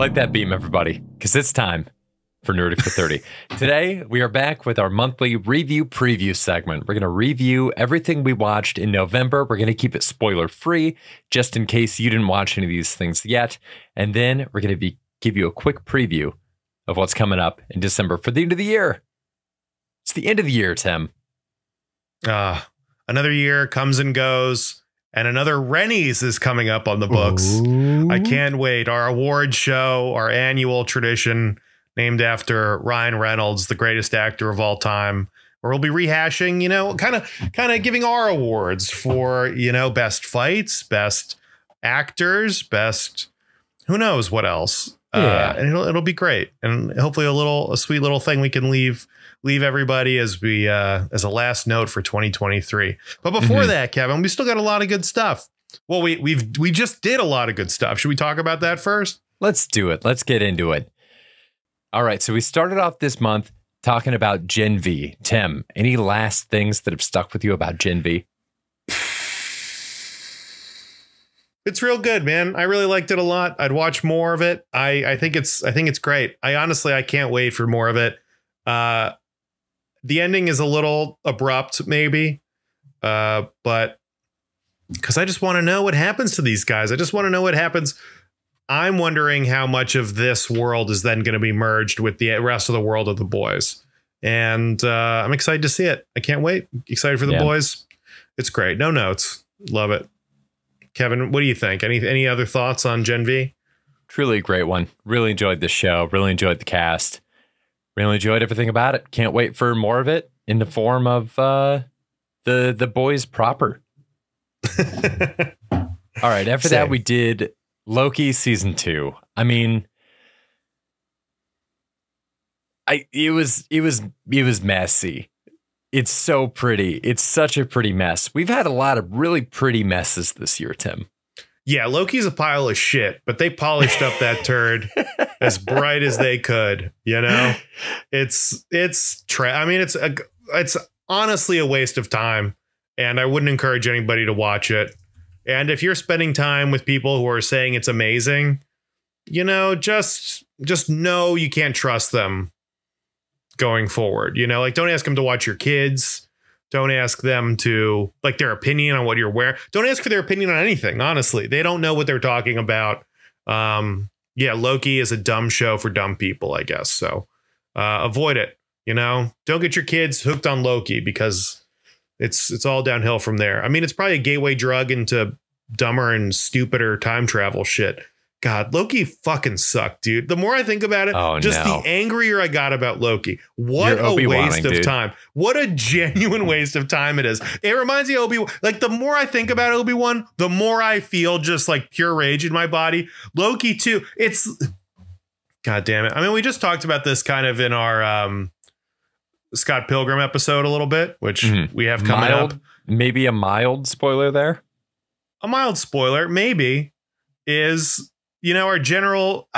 Light that beam, everybody, because it's time for Nerdy for 30. Today, we are back with our monthly review preview segment. We're going to review everything we watched in November. We're going to keep it spoiler-free, just in case you didn't watch any of these things yet. And then we're going to give you a quick preview of what's coming up in December for the end of the year. It's the end of the year, Tim. Another year comes and goes. And another Rennies is coming up on the books. Ooh. I can't wait. Our award show, our annual tradition named after Ryan Reynolds, the greatest actor of all time, where we'll be rehashing, kind of giving our awards for, best fights, best actors, best who knows what else. Yeah. And it'll be great. And hopefully a sweet little thing we can leave everybody as we as a last note for 2023. But before that, Kevin, we still got a lot of good stuff. Well, we just did a lot of good stuff. Should we talk about that first? Let's do it. Let's get into it. All right. So we started off this month talking about Gen V. Tim, any last things that have stuck with you about Gen V? It's real good, man. I really liked it a lot. I'd watch more of it. I think it's great. I can't wait for more of it. The ending is a little abrupt, maybe, but because I just want to know what happens to these guys. I just want to know what happens. I'm wondering how much of this world is then going to be merged with the rest of the world of the boys. And I'm excited to see it. I can't wait. Excited for the boys. It's great. No notes. Love it. Kevin, what do you think? Any other thoughts on Gen V? Truly a great one. Really enjoyed this show. Really enjoyed the cast. Really enjoyed everything about it. Can't wait for more of it in the form of the boys proper. All right. After that, we did Loki season 2. I mean, it was messy. It's so pretty. It's such a pretty mess. We've had a lot of really pretty messes this year, Tim. Yeah, Loki's a pile of shit, but they polished up that turd as bright as they could. It's honestly a waste of time, and I wouldn't encourage anybody to watch it. And if you're spending time with people who are saying it's amazing, just know you can't trust them going forward. Don't ask them to watch your kids. Don't ask them to their opinion on what you're wearing. Don't ask for their opinion on anything. Honestly, they don't know what they're talking about. Loki is a dumb show for dumb people, I guess. So avoid it. Don't get your kids hooked on Loki because it's all downhill from there. I mean, it's probably a gateway drug into dumber and stupider time travel shit. God, Loki fucking sucked, dude. The more I think about it, the angrier I got about Loki. What a waste of time. What a genuine waste of time it is. It reminds me of Obi-Wan. The more I think about Obi-Wan, the more I feel just pure rage in my body. Loki too. It's God damn it. I mean, we just talked about this kind of in our Scott Pilgrim episode a little bit, which we have coming up. Maybe a mild spoiler there. A mild spoiler, maybe, is our general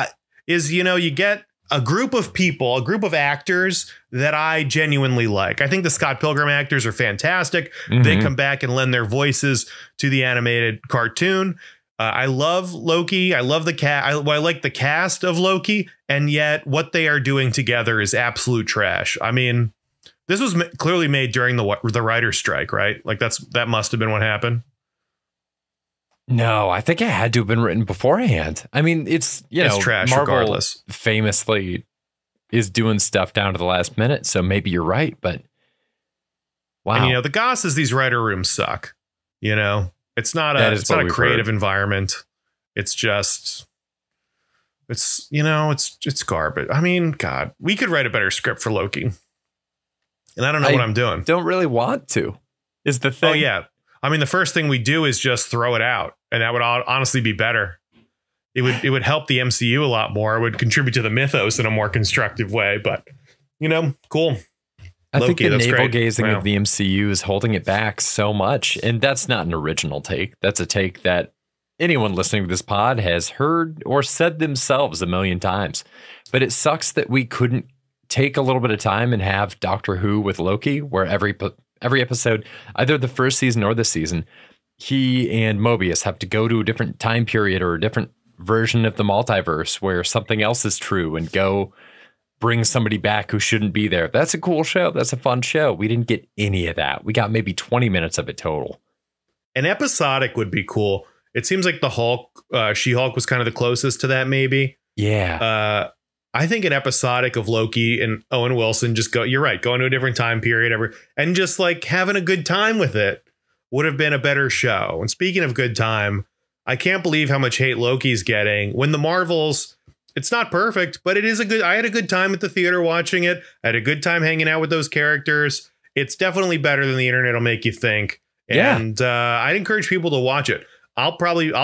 is, you get a group of people, a group of actors that I genuinely like. I think the Scott Pilgrim actors are fantastic. They come back and lend their voices to the animated cartoon. I love Loki. I love the I like the cast of Loki. And yet what they are doing together is absolute trash. I mean, this was clearly made during the writer's strike, right? That must have been what happened. No, I think it had to have been written beforehand. I mean, it's trash Marvel regardless. Famously is doing stuff down to the last minute, so maybe you're right, but wow. And the goss is these writer rooms suck. It's not a creative environment. It's just it's garbage. I mean, God, we could write a better script for Loki. And I don't know what I'm doing. Don't really want to. Is the thing. Oh yeah. I mean, the first thing we do is just throw it out, and that would honestly be better. It would help the MCU a lot more. It would contribute to the mythos in a more constructive way. But cool. I think the navel gazing of the MCU is holding it back so much, and that's not an original take. That's a take that anyone listening to this pod has heard or said themselves a million times. But it sucks that we couldn't take a little bit of time and have Doctor Who with Loki, where every episode, either the first season or this season, he and Mobius have to go to a different time period or a different version of the multiverse where something else is true and go bring somebody back who shouldn't be there. That's a cool show. That's a fun show. We didn't get any of that. We got maybe 20 minutes of it total. An episodic would be cool. It seems like the Hulk, She-Hulk was kind of the closest to that, maybe. Yeah. I think an episodic of Loki and Owen Wilson just go, you're right, going to a different time period and just like having a good time with it would have been a better show. And speaking of good time, I can't believe how much hate Loki's getting when the Marvels, it's not perfect, but it is I had a good time at the theater watching it. I had a good time hanging out with those characters. It's definitely better than the internet will make you think. And I'd encourage people to watch it. I'll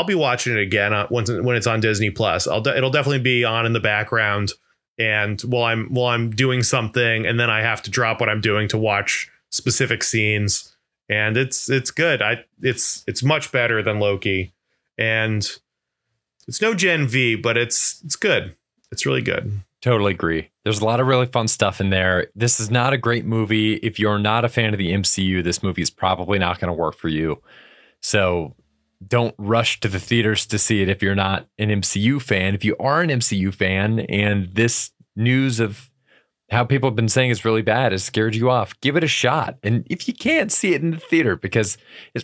be watching it again when it's on Disney Plus. It'll definitely be on in the background, and while I'm doing something, and then I have to drop what I'm doing to watch specific scenes. And it's good. It's much better than Loki, and it's no Gen V, but it's good. It's really good. Totally agree. There's a lot of really fun stuff in there. This is not a great movie. If you're not a fan of the MCU, this movie is probably not going to work for you. So don't rush to the theaters to see it if you're not an MCU fan. If you are an MCU fan and this news of how people have been saying it's really bad has scared you off, give it a shot. And if you can't see it in the theater, because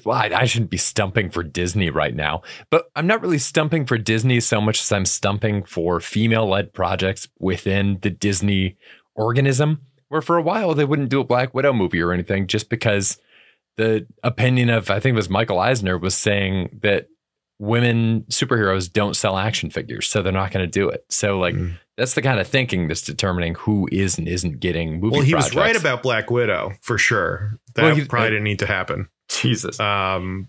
I shouldn't be stumping for Disney right now, but I'm not really stumping for Disney so much as I'm stumping for female-led projects within the Disney organism, where for a while they wouldn't do a Black Widow movie or anything just because the opinion of, I think it was Michael Eisner, was saying that women superheroes don't sell action figures, so they're not going to do it. So like that's the kind of thinking that's determining who is and isn't getting movie projects. Well, he was right about Black Widow for sure. That probably didn't need to happen. Jesus. Not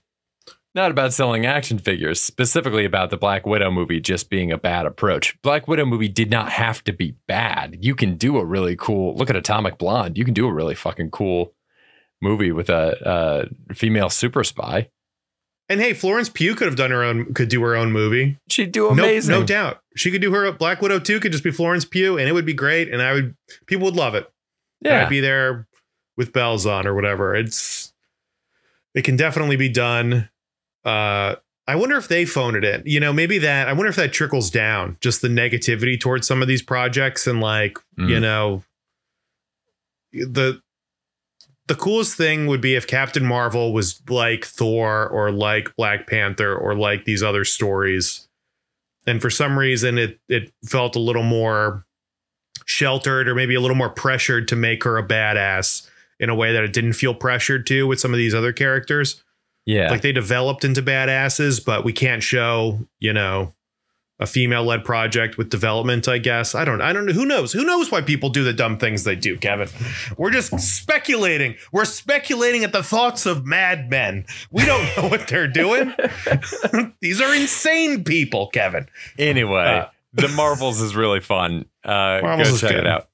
about selling action figures, specifically about the Black Widow movie just being a bad approach. Black Widow movie did not have to be bad. You can do a really cool, look at Atomic Blonde. You can do a really fucking cool movie with a female super spy. And hey, Florence Pugh could do her own movie. She'd do amazing. No doubt. She could do her Black Widow 2 could just be Florence Pugh, and it would be great, and people would love it. Yeah. I'd be there with bells on or whatever. It can definitely be done. I wonder if they phone it in. You know, I wonder if that trickles down, just the negativity towards some of these projects, and like, you know, the coolest thing would be if Captain Marvel was like Thor or like Black Panther or like these other stories. And for some reason, it felt a little more sheltered or maybe a little more pressured to make her a badass in a way that it didn't feel pressured to with some of these other characters. Yeah. Like they developed into badasses, but we can't show, you know, a female-led project with development, I guess. I don't know. Who knows? Who knows why people do the dumb things they do, Kevin? We're just speculating. We're speculating at the thoughts of madmen. We don't know what they're doing. These are insane people, Kevin. Anyway, The Marvels is really fun. Go check it out.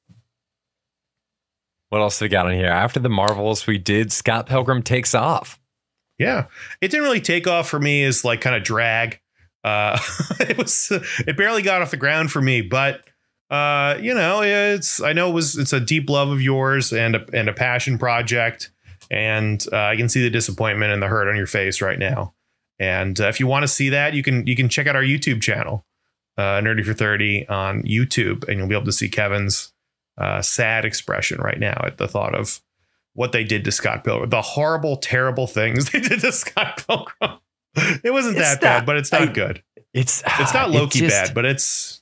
What else we got on here? After The Marvels, we did Scott Pilgrim Takes Off. Yeah. It didn't really take off for me as like kind of drag. It barely got off the ground for me, but you know, it's a deep love of yours and a passion project, and I can see the disappointment and the hurt on your face right now. And if you want to see that, you can check out our YouTube channel, Nerdy for 30 on YouTube, and you'll be able to see Kevin's sad expression right now at the thought of what they did to Scott Pilgrim, the horrible, terrible things they did to Scott Pilgrim. It wasn't that bad, but it's not good. It's not Loki bad, but it's.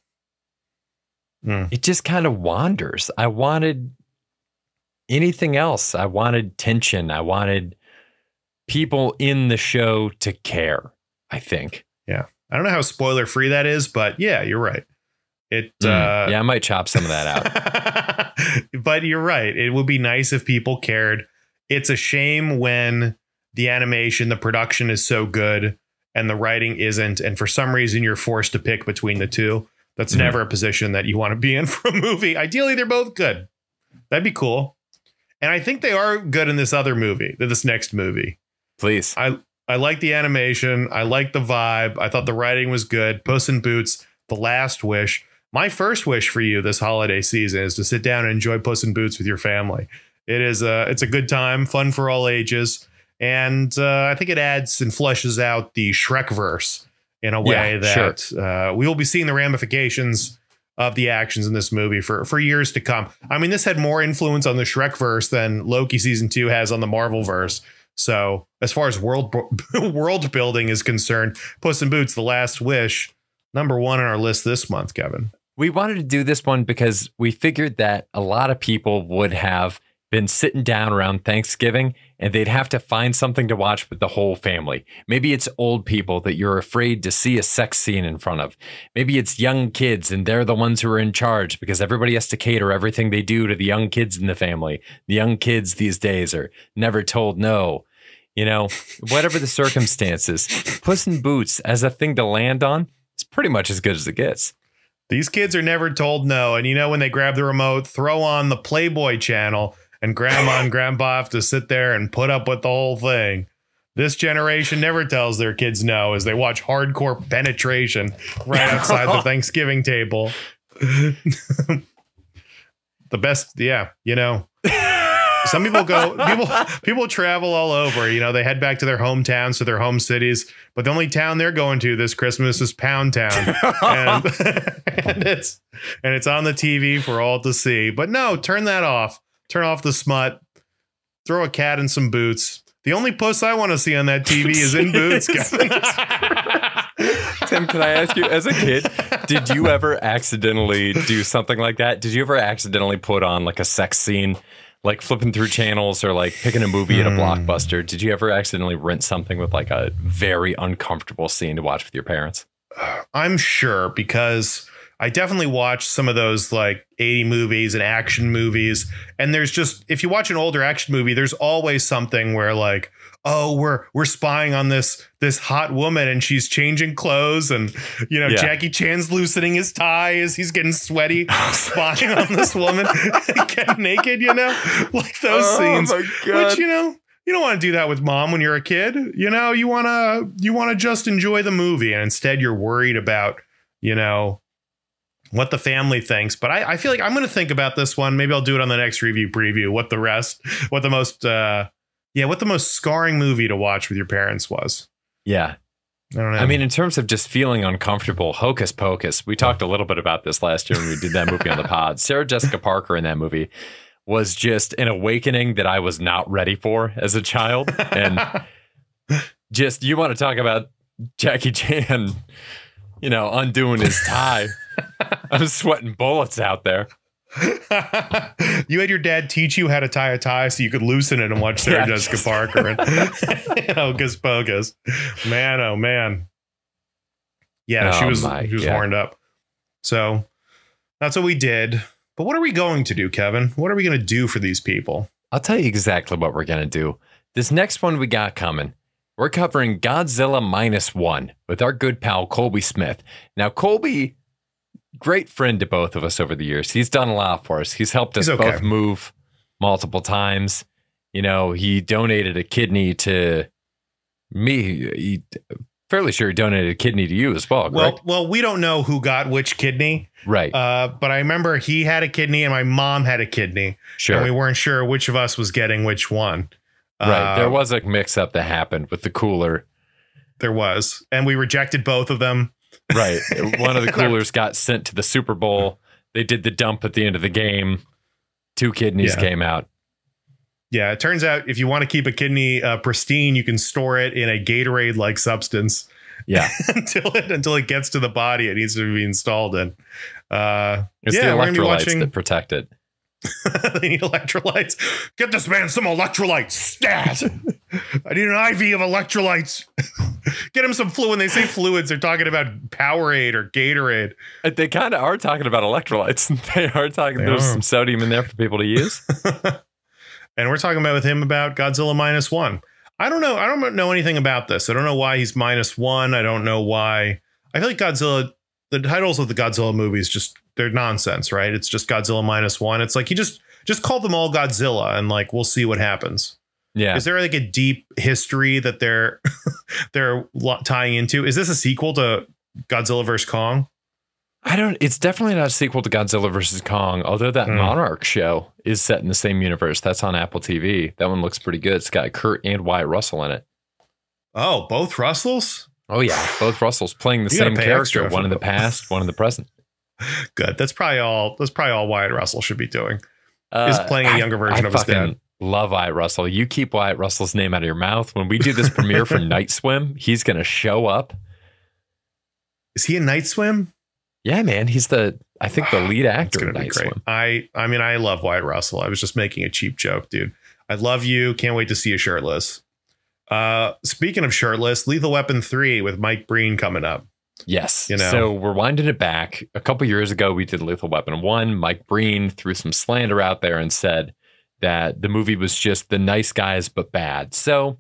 It just kind of wanders. I wanted anything else. I wanted tension. I wanted people in the show to care, I think. Yeah. I don't know how spoiler free that is, but yeah, you're right. Yeah, I might chop some of that out. But you're right. It would be nice if people cared. It's a shame when the animation, the production is so good and the writing isn't. And for some reason, you're forced to pick between the two. That's never a position that you want to be in for a movie. Ideally, they're both good. That'd be cool. And I think they are good in this other movie, this next movie. Please. I like the animation. I like the vibe. I thought the writing was good. Puss in Boots, The Last Wish. My first wish for you this holiday season is to sit down and enjoy Puss in Boots with your family. It's a good time, fun for all ages. And I think it adds and fleshes out the Shrek-verse in a way Yeah, that we will be seeing the ramifications of the actions in this movie for years to come. I mean, this had more influence on the Shrek verse than Loki season 2 has on the Marvel verse. So as far as world building is concerned, Puss in Boots: The Last Wish, #1 on our list this month, Kevin. We wanted to do this one because we figured that a lot of people would have been sitting down around Thanksgiving and they'd have to find something to watch with the whole family. Maybe it's old people that you're afraid to see a sex scene in front of. Maybe it's young kids and they're the ones who are in charge because everybody has to cater everything they do to the young kids in the family. The young kids these days are never told no. You know, whatever the circumstances, Puss in Boots as a thing to land on is pretty much as good as it gets. These kids are never told no. And you know, when they grab the remote, throw on the Playboy channel, and grandma and grandpa have to sit there and put up with the whole thing. This generation never tells their kids no as they watch hardcore penetration right outside the Thanksgiving table. The best, yeah, you know. Some people people travel all over, you know, they head back to their hometowns, to their home cities, but the only town they're going to this Christmas is Pound Town. and it's on the TV for all to see. But no, turn that off. Turn off the smut. Throw a cat in some boots. The only puss I want to see on that TV is in boots. Tim, can I ask you, as a kid, did you ever accidentally do something like that? Did you ever accidentally put on like a sex scene, like flipping through channels or like picking a movie at a Blockbuster? Did you ever accidentally rent something with like a very uncomfortable scene to watch with your parents? I'm sure, because I definitely watched some of those like 80 movies and action movies. And there's just, if you watch an older action movie, there's always something where like, oh, we're spying on this hot woman and she's changing clothes, and you know, Jackie Chan's loosening his tie as he's getting sweaty, spying on this woman getting naked, you know, like those scenes. My God. Which, you know, you don't want to do that with mom when you're a kid. You know, you want to just enjoy the movie, and instead you're worried about, you know, what the family thinks. But I feel like I'm going to think about this one. Maybe I'll do it on the next review preview. What the most scarring movie to watch with your parents was. Yeah. I don't know. I mean, in terms of just feeling uncomfortable, Hocus Pocus, we talked a little bit about this last year when we did that movie on the pod. Sarah Jessica Parker in that movie was just an awakening that I was not ready for as a child. And just, you want to talk about Jackie Chan, you know, undoing his tie. I'm sweating bullets out there. You had your dad teach you how to tie a tie so you could loosen it and watch Sarah Jessica Parker and Hocus Pocus. Man, oh man. Yeah, she was horned up. So that's what we did. But what are we going to do, Kevin? What are we going to do for these people? I'll tell you exactly what we're going to do. This next one we got coming. We're covering Godzilla -1 with our good pal, Colby Smith. Now, Colby, great friend to both of us over the years. He's done a lot for us. He's helped us both move multiple times. You know, he donated a kidney to me. Fairly sure he donated a kidney to you as well. Well, we don't know who got which kidney. Right. But I remember he had a kidney and my mom had a kidney. Sure. And we weren't sure which of us was getting which one. Right. There was a mix up that happened with the cooler. There was. And we rejected both of them. Right. One of the coolers got sent to the Super Bowl. They did the dump at the end of the game. 2 kidneys came out. Yeah, it turns out if you want to keep a kidney pristine, you can store it in a Gatorade-like substance. Yeah, until it gets to the body, it needs to be installed in. It's the electrolytes that protect it. They need electrolytes. Get this man some electrolytes. Stat. I need an IV of electrolytes. Get him some fluid. When they say fluids, they're talking about Powerade or Gatorade. They kind of are talking about electrolytes. They are talking. There's some sodium in there for people to use. And we're talking with him about Godzilla -1. I don't know. I don't know anything about this. I don't know why he's -1. I don't know why. I feel like Godzilla, the titles of the Godzilla movies, they're nonsense, right? It's just Godzilla -1. It's like you just call them all Godzilla and like, we'll see what happens. Yeah. Is there like a deep history that they're tying into? Is this a sequel to Godzilla vs. Kong? It's definitely not a sequel to Godzilla vs. Kong, although that Monarch show is set in the same universe. That's on Apple TV. That one looks pretty good. It's got Kurt and Wyatt Russell in it. Oh, both Russells? Oh yeah, both Russells playing the You gotta same pay character, extra one in for the past, one in the present. Good. That's probably all Wyatt Russell should be doing. Is playing a younger version of his dad. Love Wyatt Russell. You keep Wyatt Russell's name out of your mouth. When we do this premiere for Night Swim, he's going to show up. Is he in Night Swim? Yeah, man. He's I think the lead actor in Night Swim. I mean, I love Wyatt Russell. I was just making a cheap joke, dude. I love you. Can't wait to see you shirtless. Speaking of shirtless, Lethal Weapon 3 with Mike Breen coming up. Yes. So we're winding it back. A couple years ago, we did Lethal Weapon 1. Mike Breen threw some slander out there and said that the movie was just The Nice Guys, but bad. So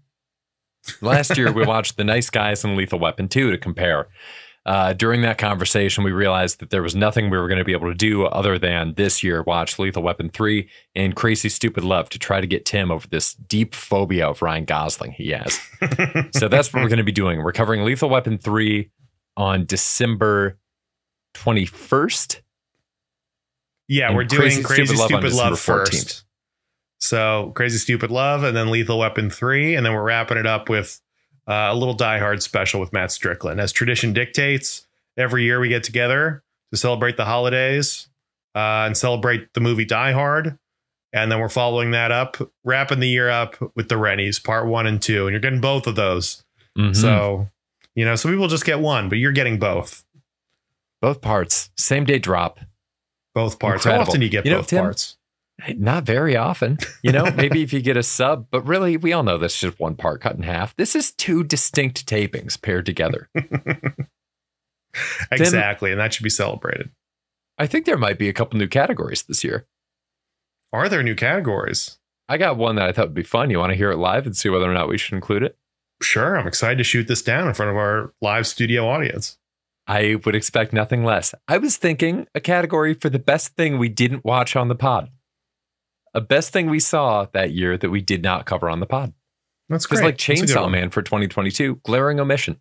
last year, we watched The Nice Guys and Lethal Weapon 2 to compare. During that conversation, we realized that there was nothing we were going to be able to do other than this year watch Lethal Weapon 3 and Crazy Stupid Love to try to get Tim over this deep phobia of Ryan Gosling he has. So that's what we're going to be doing. We're covering Lethal Weapon 3 on December 21st. Yeah, we're doing Crazy Stupid Love first. 14th. So Crazy Stupid Love and then Lethal Weapon 3. And then we're wrapping it up with a little Die Hard special with Matt Strickland. As tradition dictates, every year we get together to celebrate the holidays and celebrate the movie Die Hard. And then we're following that up, wrapping the year up with the Rennies, part 1 and 2. And you're getting both of those. Mm-hmm. So, some people just get one, but you're getting both. Both parts. Same day drop. Both parts. Incredible. How often do you get both Tim, parts? Not very often. Maybe if you get a sub, but really, we all know this is just one part cut in half. This is 2 distinct tapings paired together. Exactly. And that should be celebrated. I think there might be a couple new categories this year. Are there new categories? I got one that I thought would be fun. You want to hear it live and see whether or not we should include it? Sure. I'm excited to shoot this down in front of our live studio audience. I would expect nothing less. I was thinking a category for the best thing we didn't watch on the pod. A best thing we saw that year that we did not cover on the pod. That's great. Like Chainsaw Man for 2022, glaring omission.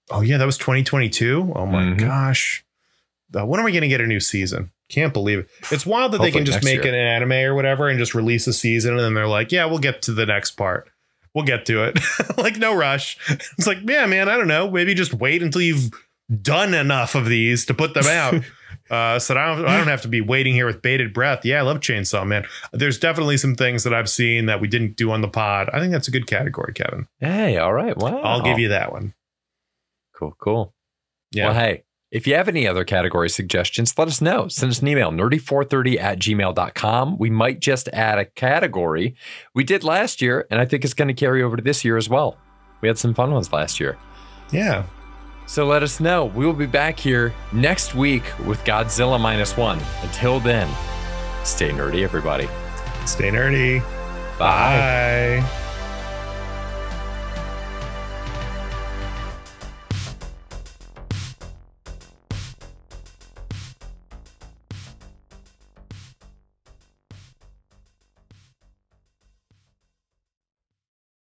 Oh, yeah, that was 2022. Oh, my gosh. When are we going to get a new season? Can't believe it. It's wild that they can just make an anime or whatever and just release a season. And then they're like, yeah, we'll get to the next part. We'll get to it. Like, no rush. It's like, yeah, man, I don't know. Maybe just wait until you've done enough of these to put them out. So I don't have to be waiting here with bated breath. Yeah, I love Chainsaw Man. There's definitely some things that I've seen that we didn't do on the pod. I think that's a good category, Kevin. Hey, all right. Wow. I'll give you that one. Cool. Yeah. Well, hey, if you have any other category suggestions, let us know. Send us an email, nerdy430@gmail.com. We might just add a category we did last year, and I think it's going to carry over to this year as well. We had some fun ones last year. Yeah. So let us know. We will be back here next week with Godzilla -1. Until then, stay nerdy, everybody. Stay nerdy. Bye. Bye.